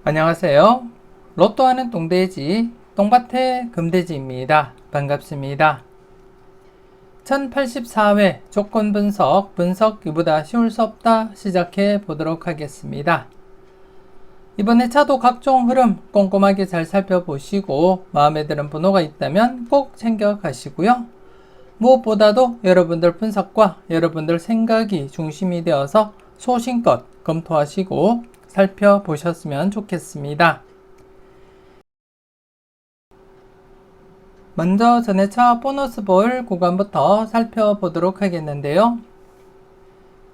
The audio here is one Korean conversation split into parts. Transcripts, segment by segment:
안녕하세요. 로또하는 똥돼지, 똥밭의 금돼지입니다. 반갑습니다. 1084회 조건분석, 분석기보다 쉬울 수 없다 시작해 보도록 하겠습니다. 이번에 차도 각종 흐름 꼼꼼하게 잘 살펴보시고 마음에 드는 번호가 있다면 꼭 챙겨가시고요. 무엇보다도 여러분들 분석과 여러분들 생각이 중심이 되어서 소신껏 검토하시고 살펴보셨으면 좋겠습니다. 먼저 전해차 보너스 볼 구간부터 살펴보도록 하겠는데요.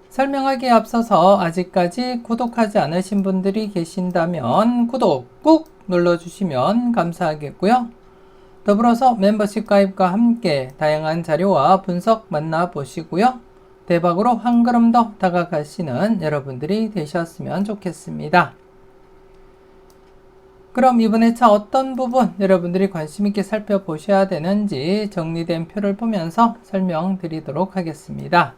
설명하기에 앞서서 아직까지 구독하지 않으신 분들이 계신다면 구독 꾹 눌러주시면 감사하겠고요. 더불어서 멤버십 가입과 함께 다양한 자료와 분석 만나보시고요. 대박으로 한 걸음 더 다가가시는 여러분들이 되셨으면 좋겠습니다. 그럼 이번에 차 어떤 부분 여러분들이 관심있게 살펴보셔야 되는지 정리된 표를 보면서 설명드리도록 하겠습니다.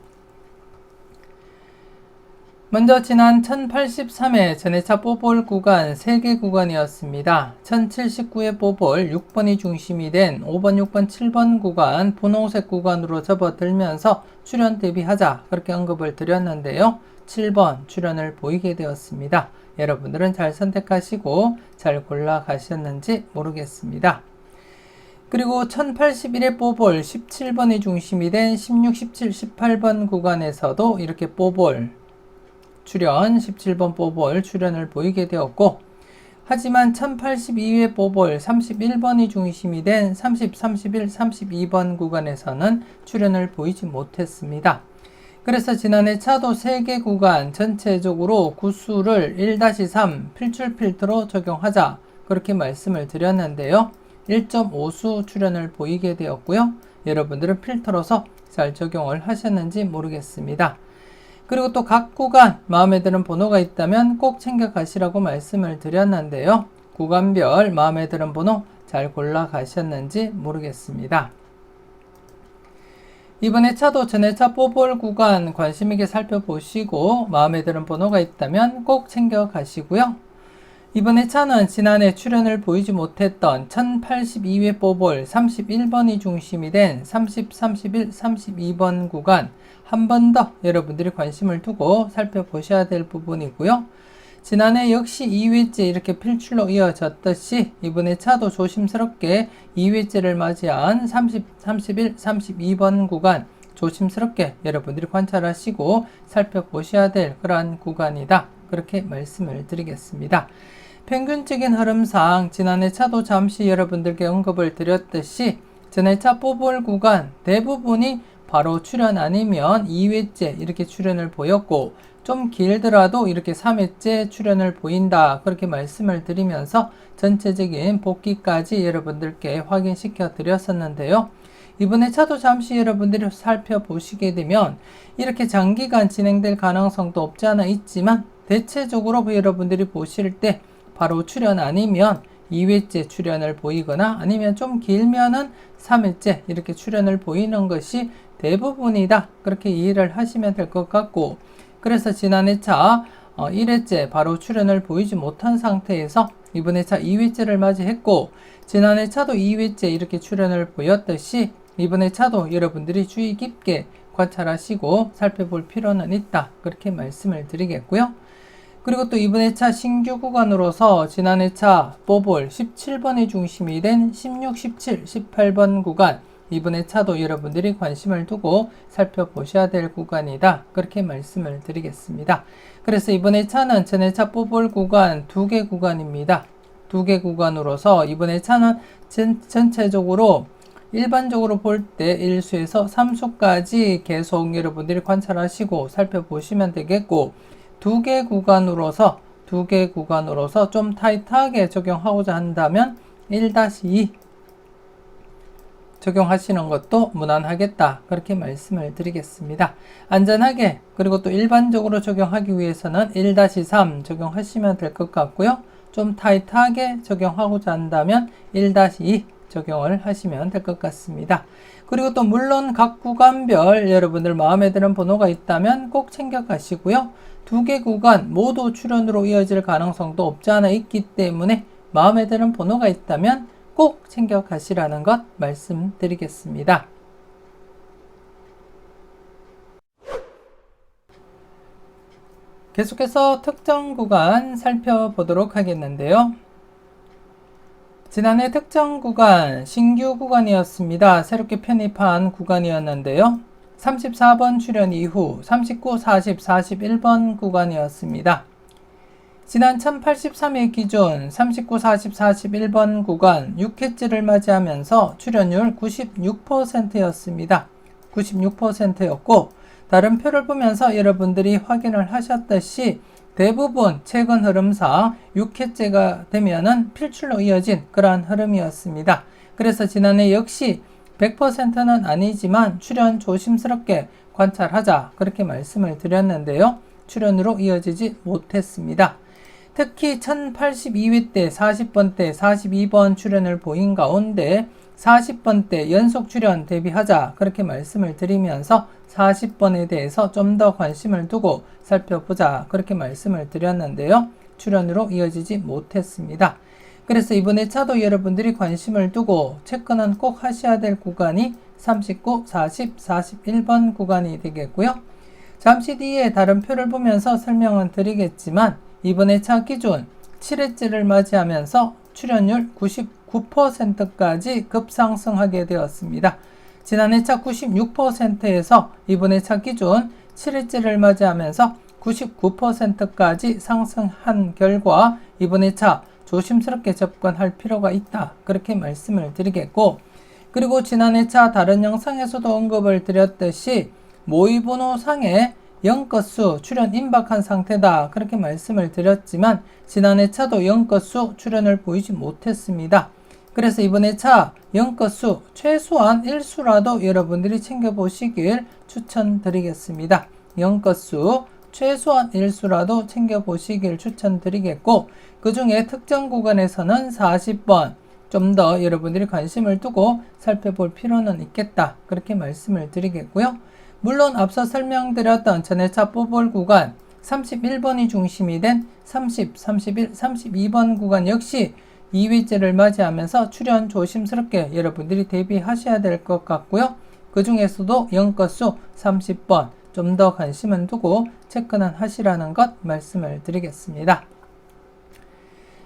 먼저 지난 1083회 전해차 뽀볼 구간 3개 구간이었습니다. 1079회 뽀볼 6번이 중심이 된 5번, 6번, 7번 구간 분홍색 구간으로 접어들면서 출현 대비하자 그렇게 언급을 드렸는데요. 7번 출현을 보이게 되었습니다. 여러분들은 잘 선택하시고 잘 골라가셨는지 모르겠습니다. 그리고 1081회 뽀볼 17번이 중심이 된 16, 17, 18번 구간에서도 이렇게 뽀볼 출현 17번 뽀볼 출현을 보이게 되었고, 하지만 1082회 뽀볼 31번이 중심이 된 30, 31, 32번 구간에서는 출현을 보이지 못했습니다. 그래서 지난해 차도 3개 구간 전체적으로 구수를 1-3 필출 필터로 적용하자 그렇게 말씀을 드렸는데요. 1.5수 출현을 보이게 되었고요. 여러분들은 필터로서 잘 적용을 하셨는지 모르겠습니다. 그리고 또 각 구간 마음에 드는 번호가 있다면 꼭 챙겨 가시라고 말씀을 드렸는데요. 구간별 마음에 드는 번호 잘 골라 가셨는지 모르겠습니다. 이번에 차도 전해차 뽀볼 구간 관심있게 살펴보시고 마음에 드는 번호가 있다면 꼭 챙겨 가시고요. 이번에 차는 지난해 출현을 보이지 못했던 1082회 뽀볼 31번이 중심이 된 30, 31, 32번 구간 한 번 더 여러분들이 관심을 두고 살펴보셔야 될 부분이고요. 지난해 역시 2회째 이렇게 필출로 이어졌듯이 이번에 차도 조심스럽게 2회째를 맞이한 30, 31, 32번 구간 조심스럽게 여러분들이 관찰하시고 살펴보셔야 될 그러한 구간이다. 그렇게 말씀을 드리겠습니다. 평균적인 흐름상 지난해 차도 잠시 여러분들께 언급을 드렸듯이 전해차 뽀볼 구간 대부분이 바로 출현 아니면 2회째 이렇게 출현을 보였고, 좀 길더라도 이렇게 3회째 출현을 보인다 그렇게 말씀을 드리면서 전체적인 복귀까지 여러분들께 확인시켜 드렸었는데요. 이번에 차도 잠시 여러분들이 살펴보시게 되면 이렇게 장기간 진행될 가능성도 없지 않아 있지만 대체적으로 여러분들이 보실 때 바로 출현 아니면 2회째 출현을 보이거나 아니면 좀 길면은 3회째 이렇게 출현을 보이는 것이 대부분이다 그렇게 이해를 하시면 될 것 같고, 그래서 지난해 차 1회째 바로 출현을 보이지 못한 상태에서 이번에 차 2회째를 맞이했고, 지난해 차도 2회째 이렇게 출현을 보였듯이 이번에 차도 여러분들이 주의 깊게 관찰하시고 살펴볼 필요는 있다 그렇게 말씀을 드리겠고요. 그리고 또 이번에 차 신규 구간으로서 지난해 차 뽀볼 17번이 중심이 된 16, 17, 18번 구간 이번에 차도 여러분들이 관심을 두고 살펴보셔야 될 구간이다 그렇게 말씀을 드리겠습니다. 그래서 이번에 차는 전에 차 뽀볼 구간 2개 구간입니다. 2개 구간으로서 이번에 차는 전체적으로 일반적으로 볼 때 1수에서 3수까지 계속 여러분들이 관찰하시고 살펴보시면 되겠고, 2개 구간으로서 좀 타이트하게 적용하고자 한다면 1-2 적용하시는 것도 무난하겠다 그렇게 말씀을 드리겠습니다. 안전하게 그리고 또 일반적으로 적용하기 위해서는 1-3 적용하시면 될 것 같고요. 좀 타이트하게 적용하고자 한다면 1-2 적용을 하시면 될 것 같습니다. 그리고 또 물론 각 구간별 여러분들 마음에 드는 번호가 있다면 꼭 챙겨가시고요. 두 개 구간 모두 출연으로 이어질 가능성도 없지 않아 있기 때문에 마음에 드는 번호가 있다면 꼭 챙겨가시라는 것 말씀드리겠습니다. 계속해서 특정 구간 살펴보도록 하겠는데요. 지난해 특정 구간 신규 구간이었습니다. 새롭게 편입한 구간이었는데요. 34번 출연 이후 39, 40, 41번 구간이었습니다. 지난 1083회 기준 39, 40, 41번 구간 6회째를 맞이하면서 출연율 96%였습니다. 96%였고 다른 표를 보면서 여러분들이 확인을 하셨듯이 대부분 최근 흐름상 6회째가 되면은 필출로 이어진 그러한 흐름이었습니다. 그래서 지난해 역시 100%는 아니지만 출연 조심스럽게 관찰하자 그렇게 말씀을 드렸는데요. 출연으로 이어지지 못했습니다. 특히 1082회 때 40번 때 42번 출연을 보인 가운데 40번 때 연속 출연 대비하자 그렇게 말씀을 드리면서 40번에 대해서 좀 더 관심을 두고 살펴보자 그렇게 말씀을 드렸는데요. 출연으로 이어지지 못했습니다. 그래서 이번에 차도 여러분들이 관심을 두고 체크는 꼭 하셔야 될 구간이 39, 40, 41번 구간이 되겠고요. 잠시 뒤에 다른 표를 보면서 설명은 드리겠지만 이번에 차 기준 7회째를 맞이하면서 출연율 99%까지 급상승하게 되었습니다. 지난해 차 96%에서 이번에 차 기준 7회째를 맞이하면서 99%까지 상승한 결과 이번에 차 조심스럽게 접근할 필요가 있다. 그렇게 말씀을 드리겠고 그리고 지난해 차 다른 영상에서도 언급을 드렸듯이 모의번호 상에 0건수 출연 임박한 상태다. 그렇게 말씀을 드렸지만 지난해 차도 0건수 출연을 보이지 못했습니다. 그래서 이번에 차 0건수 최소한 1수라도 여러분들이 챙겨보시길 추천드리겠습니다. 0건수 최소한 1수라도 챙겨보시길 추천드리겠고 그 중에 특정 구간에서는 40번 좀 더 여러분들이 관심을 두고 살펴볼 필요는 있겠다. 그렇게 말씀을 드리겠고요. 물론 앞서 설명드렸던 전회차 뽑을 구간 31번이 중심이 된 30, 31, 32번 구간 역시 2회째를 맞이하면서 출연 조심스럽게 여러분들이 대비하셔야 될 것 같고요. 그 중에서도 0건수 30번 좀 더 관심을 두고 체크는 하시라는 것 말씀을 드리겠습니다.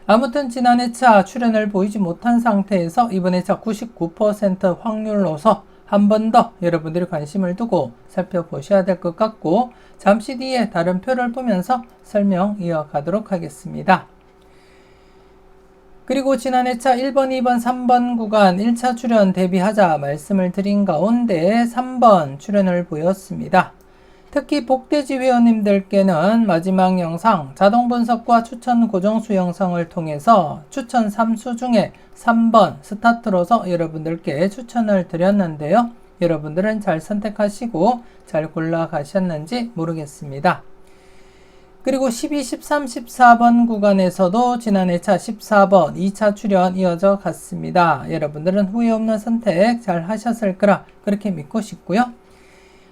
아무튼 지난해 차 출연을 보이지 못한 상태에서 이번에 차 99% 확률로서 한 번 더 여러분들이 관심을 두고 살펴보셔야 될 것 같고 잠시 뒤에 다른 표를 보면서 설명 이어가도록 하겠습니다. 그리고 지난해 차 1번, 2번, 3번 구간 1차 출연 대비하자 말씀을 드린 가운데 3번 출연을 보였습니다. 특히 복돼지 회원님들께는 마지막 영상 자동 분석과 추천 고정수 영상을 통해서 추천 3수 중에 3번 스타트로서 여러분들께 추천을 드렸는데요. 여러분들은 잘 선택하시고 잘 골라 가셨는지 모르겠습니다. 그리고 12, 13, 14번 구간에서도 지난해 차 14번 2차 출연 이어져 갔습니다. 여러분들은 후회 없는 선택 잘 하셨을 거라 그렇게 믿고 싶고요.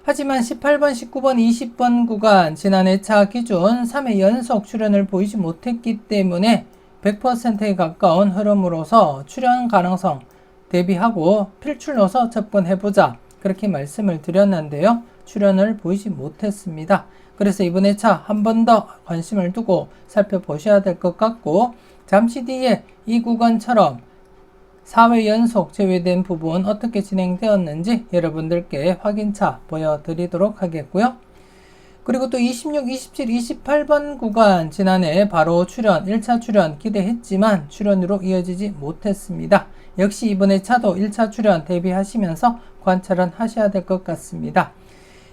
하지만 18번, 19번, 20번 구간 지난해 차 기준 3회 연속 출연을 보이지 못했기 때문에 100%에 가까운 흐름으로서 출연 가능성 대비하고 필출로서 접근해보자 그렇게 말씀을 드렸는데요. 출연을 보이지 못했습니다. 그래서 이번에 차 한 번 더 관심을 두고 살펴보셔야 될 것 같고 잠시 뒤에 이 구간처럼 4회 연속 제외된 부분 어떻게 진행되었는지 여러분들께 확인차 보여드리도록 하겠고요. 그리고 또 26, 27, 28번 구간 지난해 바로 출연, 1차 출연 기대했지만 출연으로 이어지지 못했습니다. 역시 이번에 차도 1차 출연 대비하시면서 관찰은 하셔야 될 것 같습니다.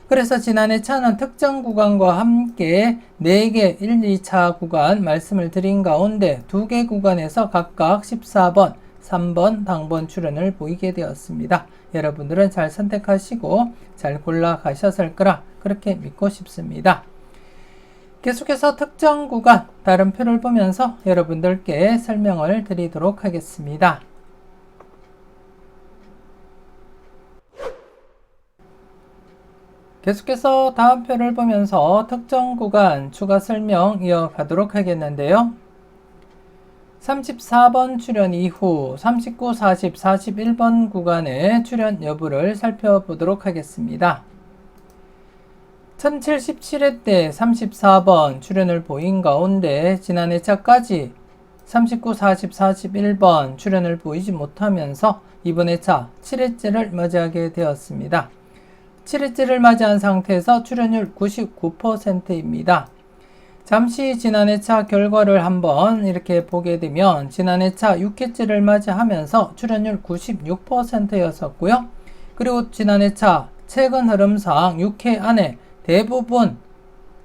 그래서 지난해 차는 특정 구간과 함께 4개 1, 2차 구간 말씀을 드린 가운데 2개 구간에서 각각 14번, 3번 당번 출연을 보이게 되었습니다. 여러분들은 잘 선택하시고 잘 골라 가셨을 거라 그렇게 믿고 싶습니다. 계속해서 특정 구간 다른 표를 보면서 여러분들께 설명을 드리도록 하겠습니다. 계속해서 다음 표를 보면서 특정 구간 추가 설명 이어가도록 하겠는데요. 34번 출연 이후 39, 40, 41번 구간의 출연 여부를 살펴보도록 하겠습니다. 1077회 때 34번 출연을 보인 가운데 지난 회차까지 39, 40, 41번 출연을 보이지 못하면서 이번 회차 7회째를 맞이하게 되었습니다. 7회째를 맞이한 상태에서 출연율 99%입니다. 잠시 지난 회차 결과를 한번 이렇게 보게 되면 지난 회차 6회째를 맞이하면서 출연율 96%였었고요. 그리고 지난 회차 최근 흐름상 6회 안에 대부분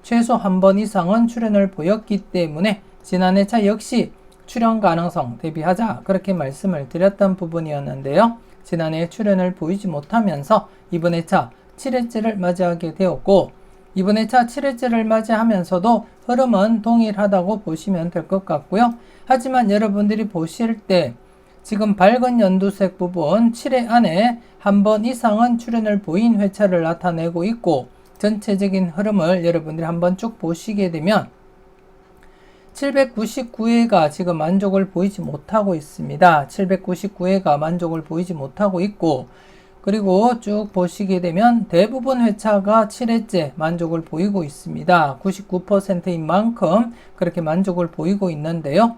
최소 한 번 이상은 출연을 보였기 때문에 지난 회차 역시 출연 가능성 대비하자 그렇게 말씀을 드렸던 부분이었는데요. 지난해 출연을 보이지 못하면서 이번 회차 7회째를 맞이하게 되었고 이번 회차 7회째를 맞이하면서도 흐름은 동일하다고 보시면 될 것 같고요. 하지만 여러분들이 보실 때 지금 밝은 연두색 부분 7회 안에 한 번 이상은 출연을 보인 회차를 나타내고 있고 전체적인 흐름을 여러분들이 한번 쭉 보시게 되면 799회가 지금 만족을 보이지 못하고 있습니다. 799회가 만족을 보이지 못하고 있고 그리고 쭉 보시게 되면 대부분 회차가 7회째 만족을 보이고 있습니다. 99%인 만큼 그렇게 만족을 보이고 있는데요.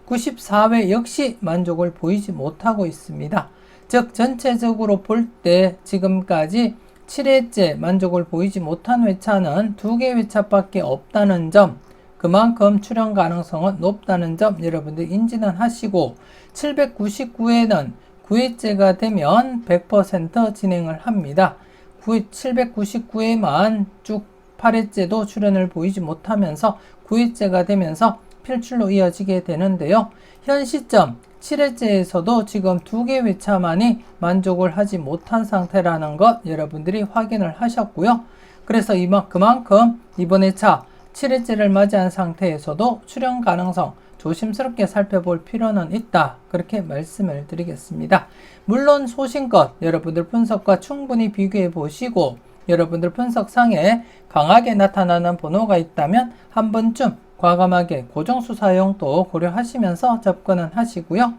94회 역시 만족을 보이지 못하고 있습니다. 즉 전체적으로 볼 때 지금까지 7회째 만족을 보이지 못한 회차는 2개 회차밖에 없다는 점, 그만큼 출연 가능성은 높다는 점 여러분들 인지는 하시고 799회는 9회째가 되면 100% 진행을 합니다. 799회만 쭉 8회째도 출연을 보이지 못하면서 9회째가 되면서 필출로 이어지게 되는데요. 현 시점 7회째에서도 지금 2개 회차만이 만족을 하지 못한 상태라는 것 여러분들이 확인을 하셨고요. 그래서 그만큼 이번 회차 7회째를 맞이한 상태에서도 출연 가능성 조심스럽게 살펴볼 필요는 있다. 그렇게 말씀을 드리겠습니다. 물론 소신껏 여러분들 분석과 충분히 비교해 보시고 여러분들 분석상에 강하게 나타나는 번호가 있다면 한 번쯤 과감하게 고정수 사용도 고려하시면서 접근은 하시고요.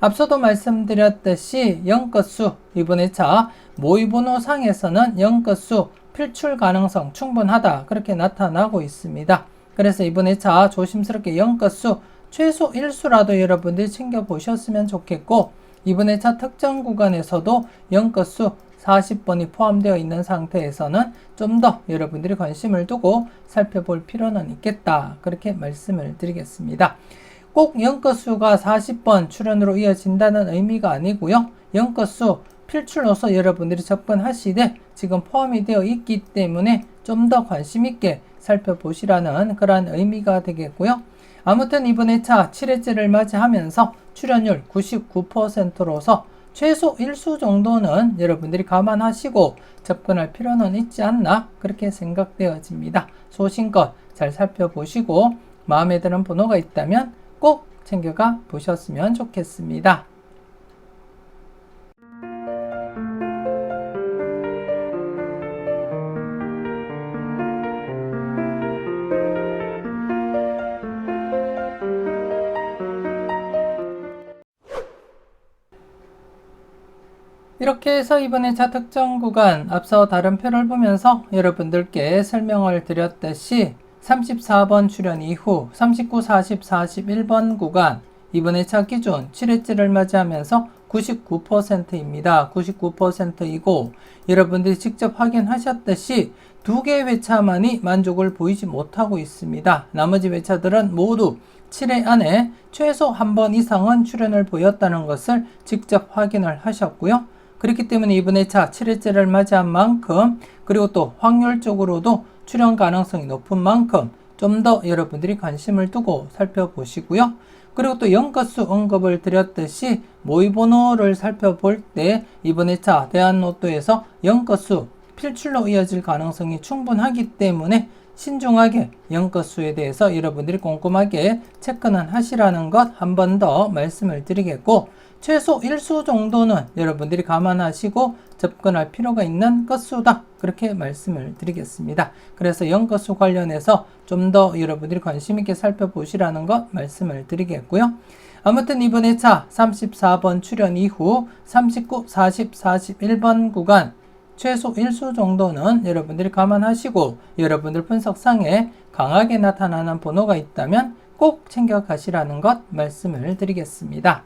앞서도 말씀드렸듯이 0건수 이번 회차 모의번호 상에서는 0건수 필출 가능성 충분하다 그렇게 나타나고 있습니다. 그래서 이번 회차 조심스럽게 0건수 최소 1수라도 여러분들이 챙겨보셨으면 좋겠고 이번 회차 특정 구간에서도 0건수 40번이 포함되어 있는 상태에서는 좀 더 여러분들이 관심을 두고 살펴볼 필요는 있겠다 그렇게 말씀을 드리겠습니다. 꼭 0건수가 40번 출연으로 이어진다는 의미가 아니고요. 0건수 필출로서 여러분들이 접근하시되 지금 포함이 되어 있기 때문에 좀 더 관심 있게 살펴보시라는 그러한 의미가 되겠고요. 아무튼 이번 회차 7회째를 맞이하면서 출연율 99%로서 최소 1수 정도는 여러분들이 감안하시고 접근할 필요는 있지 않나 그렇게 생각되어집니다. 소신껏 잘 살펴보시고 마음에 드는 번호가 있다면 꼭 챙겨가 보셨으면 좋겠습니다. 이렇게 해서 이번 회차 특정 구간 앞서 다른 표를 보면서 여러분들께 설명을 드렸듯이 34번 출연 이후 39, 40, 41번 구간 이번 회차 기준 7회째를 맞이하면서 99%입니다. 99%이고 여러분들이 직접 확인하셨듯이 2개 회차만이 만족을 보이지 못하고 있습니다. 나머지 회차들은 모두 7회 안에 최소 한 번 이상은 출연을 보였다는 것을 직접 확인을 하셨고요. 그렇기 때문에 이번 회차 7회째를 맞이한 만큼 그리고 또 확률적으로도 출연 가능성이 높은 만큼 좀 더 여러분들이 관심을 두고 살펴보시고요. 그리고 또 0건수 언급을 드렸듯이 모의번호를 살펴볼 때 이번 회차 대한로또에서 0건수 필출로 이어질 가능성이 충분하기 때문에 신중하게 0건수에 대해서 여러분들이 꼼꼼하게 체크는 하시라는 것 한 번 더 말씀을 드리겠고 최소 1수 정도는 여러분들이 감안하시고 접근할 필요가 있는 건수다. 그렇게 말씀을 드리겠습니다. 그래서 연것수 관련해서 좀 더 여러분들이 관심 있게 살펴보시라는 것 말씀을 드리겠고요. 아무튼 이번 회차 34번 출현 이후 39, 40, 41번 구간 최소 1수 정도는 여러분들이 감안하시고 여러분들 분석상에 강하게 나타나는 번호가 있다면 꼭 챙겨가시라는 것 말씀을 드리겠습니다.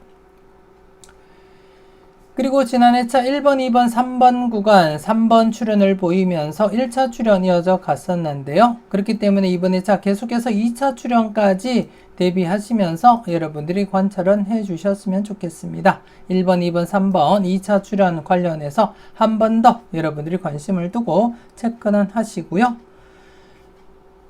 그리고 지난 회차 1번, 2번, 3번 구간 3번 출현을 보이면서 1차 출현 이어져 갔었는데요. 그렇기 때문에 이번 회차 계속해서 2차 출현까지 대비하시면서 여러분들이 관찰은 해주셨으면 좋겠습니다. 1번, 2번, 3번 2차 출현 관련해서 한 번 더 여러분들이 관심을 두고 체크는 하시고요.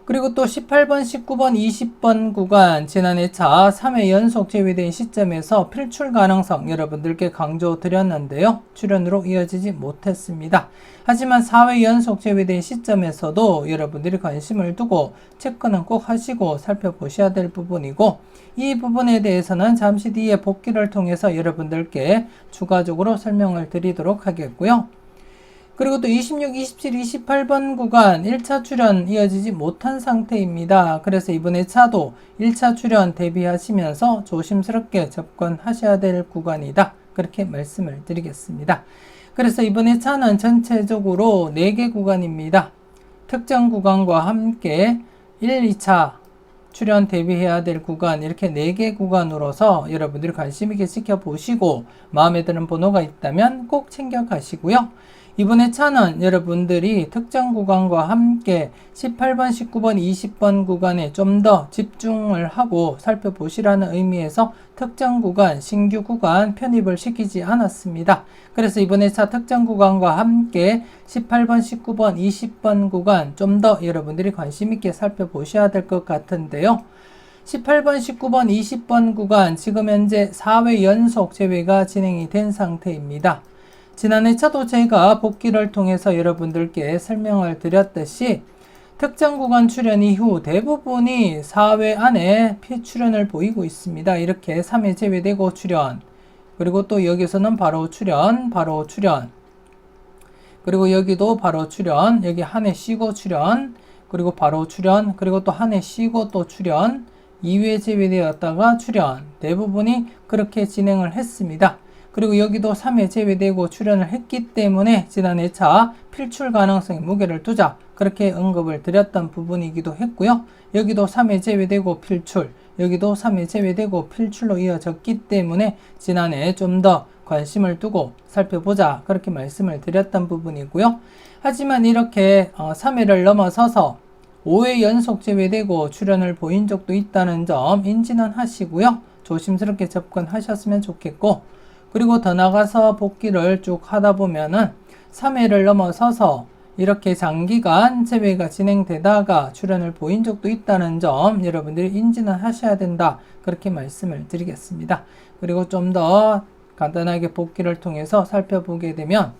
그리고 또 18번, 19번, 20번 구간 지난 회차 3회 연속 제외된 시점에서 필출 가능성 여러분들께 강조드렸는데요. 출현으로 이어지지 못했습니다. 하지만 4회 연속 제외된 시점에서도 여러분들이 관심을 두고 체크는 꼭 하시고 살펴보셔야 될 부분이고 이 부분에 대해서는 잠시 뒤에 복기를 통해서 여러분들께 추가적으로 설명을 드리도록 하겠고요. 그리고 또 26, 27, 28번 구간 1차 출현 이어지지 못한 상태입니다. 그래서 이번 회차도 1차 출현 대비하시면서 조심스럽게 접근하셔야 될 구간이다. 그렇게 말씀을 드리겠습니다. 그래서 이번 회차는 전체적으로 4개 구간입니다. 특정 구간과 함께 1, 2차 출현 대비해야 될 구간 이렇게 4개 구간으로서 여러분들이 관심 있게 지켜보시고 마음에 드는 번호가 있다면 꼭 챙겨가시고요. 이번 회차는 여러분들이 특정 구간과 함께 18번, 19번, 20번 구간에 좀 더 집중을 하고 살펴보시라는 의미에서 특정 구간, 신규 구간 편입을 시키지 않았습니다. 그래서 이번 회차 특정 구간과 함께 18번, 19번, 20번 구간 좀 더 여러분들이 관심 있게 살펴보셔야 될 것 같은데요. 18번, 19번, 20번 구간 지금 현재 4회 연속 제외가 진행이 된 상태입니다. 지난 회차도 제가 복기를 통해서 여러분들께 설명을 드렸듯이 특정 구간 출현 이후 대부분이 4회 안에 피출현을 보이고 있습니다. 이렇게 3회 제외되고 출현, 그리고 또 여기서는 바로 출현, 바로 출현, 그리고 여기도 바로 출현, 여기 한 해 쉬고 출현, 그리고 바로 출현, 그리고 또 한 해 쉬고 또 출현, 2회 제외되었다가 출현, 대부분이 그렇게 진행을 했습니다. 그리고 여기도 3회 제외되고 출현을 했기 때문에 지난 회차 필출 가능성에 무게를 두자 그렇게 언급을 드렸던 부분이기도 했고요. 여기도 3회 제외되고 필출, 여기도 3회 제외되고 필출로 이어졌기 때문에 지난해 좀 더 관심을 두고 살펴보자 그렇게 말씀을 드렸던 부분이고요. 하지만 이렇게 3회를 넘어서서 5회 연속 제외되고 출현을 보인 적도 있다는 점 인지는 하시고요. 조심스럽게 접근하셨으면 좋겠고, 그리고 더 나가서 복기를 쭉 하다 보면은 3회를 넘어서서 이렇게 장기간 제외가 진행되다가 출현을 보인 적도 있다는 점 여러분들이 인지는 하셔야 된다. 그렇게 말씀을 드리겠습니다. 그리고 좀 더 간단하게 복기를 통해서 살펴보게 되면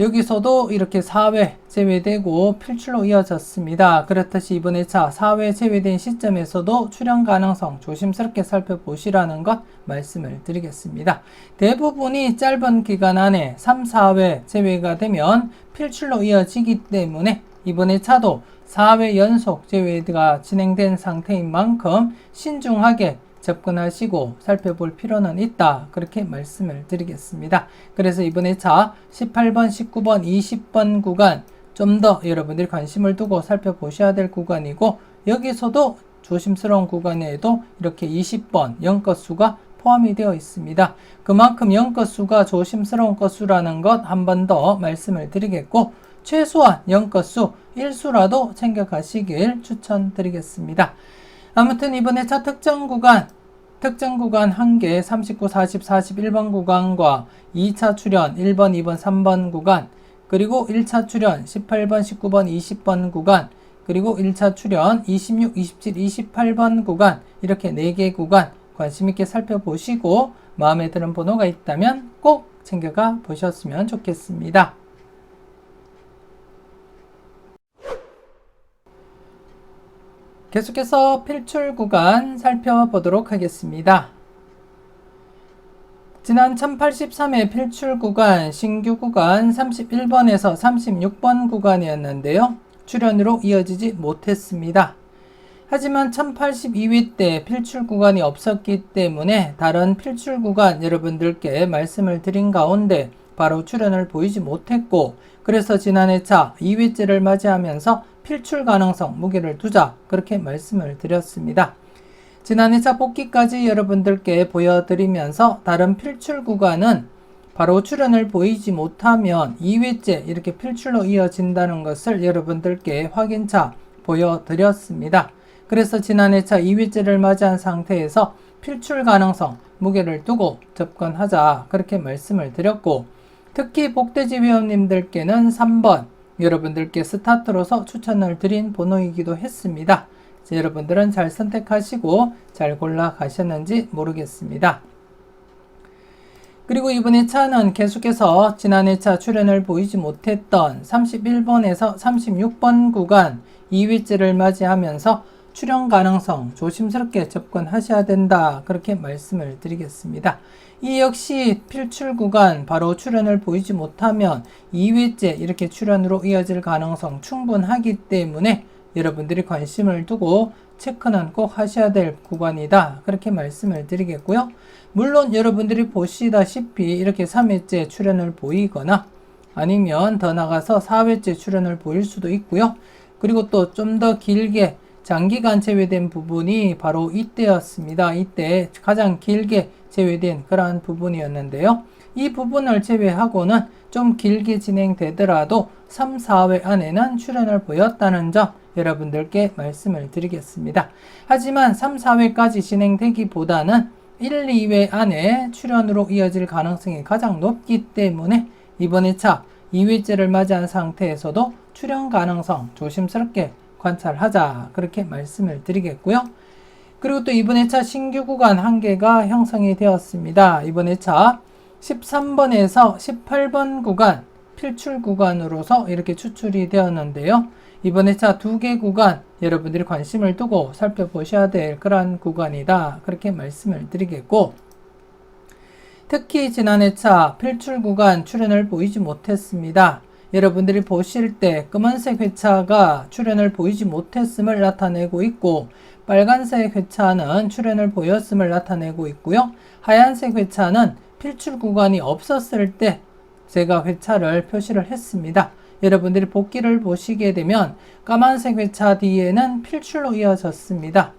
여기서도 이렇게 4회 제외되고 필출로 이어졌습니다. 그렇듯이 이번 회차 4회 제외된 시점에서도 출현 가능성 조심스럽게 살펴보시라는 것 말씀을 드리겠습니다. 대부분이 짧은 기간 안에 3, 4회 제외가 되면 필출로 이어지기 때문에 이번 회차도 4회 연속 제외가 진행된 상태인 만큼 신중하게 접근하시고 살펴볼 필요는 있다. 그렇게 말씀을 드리겠습니다. 그래서 이번 회차 18번, 19번, 20번 구간 좀 더 여러분들이 관심을 두고 살펴보셔야 될 구간이고 여기서도 조심스러운 구간에도 이렇게 20번 연것수가 포함이 되어 있습니다. 그만큼 연것수가 조심스러운 것수라는 것 한 번 더 말씀을 드리겠고 최소한 연것수 1수라도 챙겨가시길 추천드리겠습니다. 아무튼 이번 회차 특정 구간 1개 39, 40, 41번 구간과 2차 출현 1번, 2번, 3번 구간, 그리고 1차 출현 18번, 19번, 20번 구간, 그리고 1차 출현 26, 27, 28번 구간 이렇게 4개 구간 관심있게 살펴보시고 마음에 드는 번호가 있다면 꼭 챙겨가 보셨으면 좋겠습니다. 계속해서 필출 구간 살펴보도록 하겠습니다. 지난 1083회 필출 구간, 신규 구간 31번에서 36번 구간이었는데요. 출연으로 이어지지 못했습니다. 하지만 1082회 때 필출 구간이 없었기 때문에 다른 필출 구간 여러분들께 말씀을 드린 가운데 바로 출연을 보이지 못했고, 그래서 지난해차 2회째를 맞이하면서 필출 가능성 무게를 두자 그렇게 말씀을 드렸습니다. 지난해차 복귀까지 여러분들께 보여드리면서 다른 필출 구간은 바로 출연을 보이지 못하면 2회째 이렇게 필출로 이어진다는 것을 여러분들께 확인차 보여드렸습니다. 그래서 지난해차 2회째를 맞이한 상태에서 필출 가능성 무게를 두고 접근하자 그렇게 말씀을 드렸고, 특히 복돼지 회원님들께는 3번 여러분들께 스타트로서 추천을 드린 번호이기도 했습니다. 여러분들은 잘 선택하시고 잘 골라 가셨는지 모르겠습니다. 그리고 이번 회차는 계속해서 지난 회차 출연을 보이지 못했던 31번에서 36번 구간 2회째를 맞이하면서 출연 가능성 조심스럽게 접근하셔야 된다 그렇게 말씀을 드리겠습니다. 이 역시 필출 구간 바로 출연을 보이지 못하면 2회째 이렇게 출연으로 이어질 가능성 충분하기 때문에 여러분들이 관심을 두고 체크는 꼭 하셔야 될 구간이다 그렇게 말씀을 드리겠고요. 물론 여러분들이 보시다시피 이렇게 3회째 출연을 보이거나 아니면 더 나가서 4회째 출연을 보일 수도 있고요. 그리고 또 좀 더 길게 장기간 제외된 부분이 바로 이때였습니다. 이때 가장 길게 제외된 그러한 부분이었는데요. 이 부분을 제외하고는 좀 길게 진행되더라도 3, 4회 안에는 출연을 보였다는 점 여러분들께 말씀을 드리겠습니다. 하지만 3, 4회까지 진행되기보다는 1, 2회 안에 출연으로 이어질 가능성이 가장 높기 때문에 이번 회차 2회째를 맞이한 상태에서도 출연 가능성 조심스럽게 관찰하자 그렇게 말씀을 드리겠고요. 그리고 또 이번 회차 신규 구간 1개가 형성이 되었습니다. 이번 회차 13번에서 18번 구간 필출 구간으로서 이렇게 추출이 되었는데요. 이번 회차 2개 구간 여러분들이 관심을 두고 살펴보셔야 될 그러한 구간이다 그렇게 말씀을 드리겠고, 특히 지난 회차 필출 구간 출연을 보이지 못했습니다. 여러분들이 보실 때 검은색 회차가 출연을 보이지 못했음을 나타내고 있고, 빨간색 회차는 출연을 보였음을 나타내고 있고요. 하얀색 회차는 필출 구간이 없었을 때 제가 회차를 표시를 했습니다. 여러분들이 복기를 보시게 되면 까만색 회차 뒤에는 필출로 이어졌습니다.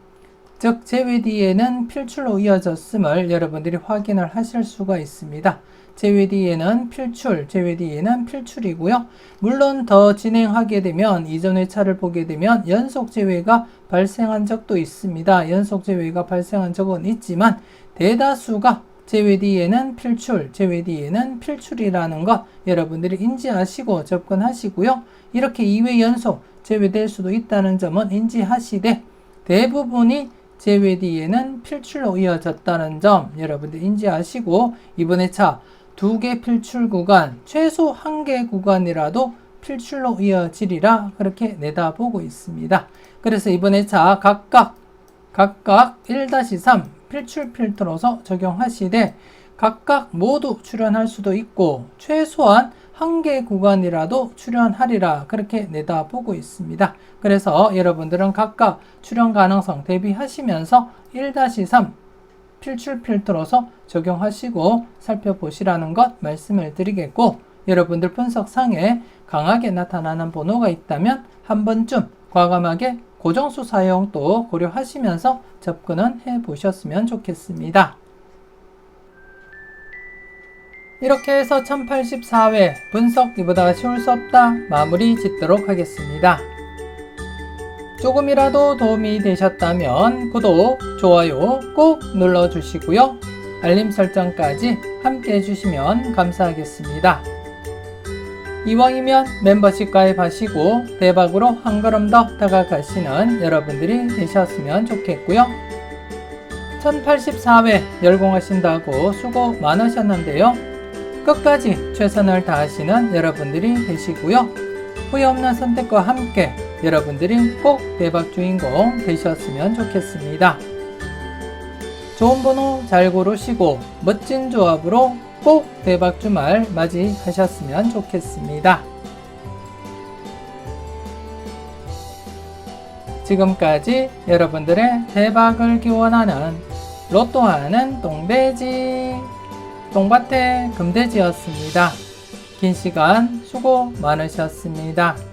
즉 제외 뒤에는 필출로 이어졌음을 여러분들이 확인을 하실 수가 있습니다. 제외 뒤에는 필출, 제외 뒤에는 필출이고요. 물론 더 진행하게 되면 이전 회차를 보게 되면 연속 제외가 발생한 적도 있습니다. 연속 제외가 발생한 적은 있지만 대다수가 제외 뒤에는 필출, 제외 뒤에는 필출이라는 것 여러분들이 인지하시고 접근하시고요. 이렇게 2회 연속 제외될 수도 있다는 점은 인지하시되 대부분이 제외 뒤에는 필출로 이어졌다는 점 여러분들 인지하시고 이번 회차 2개 필출 구간, 최소 1개 구간이라도 필출로 이어지리라 그렇게 내다보고 있습니다. 그래서 이번 회차 각각 1-3 필출 필터로서 적용하시되 각각 모두 출연할 수도 있고 최소한 1개 구간이라도 출연하리라 그렇게 내다보고 있습니다. 그래서 여러분들은 각각 출연 가능성 대비하시면서 1-3 필출 필터로서 적용하시고 살펴보시라는 것 말씀을 드리겠고, 여러분들 분석상에 강하게 나타나는 번호가 있다면 한 번쯤 과감하게 고정수 사용도 고려하시면서 접근은 해보셨으면 좋겠습니다. 이렇게 해서 1084회 분석 이보다 쉬울 수 없다 마무리 짓도록 하겠습니다. 조금이라도 도움이 되셨다면 구독, 좋아요 꼭 눌러주시고요. 알림 설정까지 함께 해주시면 감사하겠습니다. 이왕이면 멤버십 가입하시고 대박으로 한 걸음 더 다가가시는 여러분들이 되셨으면 좋겠고요. 1084회 열공하신다고 수고 많으셨는데요. 끝까지 최선을 다하시는 여러분들이 되시고요. 후회 없는 선택과 함께 여러분들이 꼭 대박 주인공 되셨으면 좋겠습니다. 좋은 번호 잘 고르시고 멋진 조합으로 꼭 대박 주말 맞이하셨으면 좋겠습니다. 지금까지 여러분들의 대박을 기원하는 로또 하는 똥돼지 똥밭의 금돼지였습니다. 긴 시간 수고 많으셨습니다.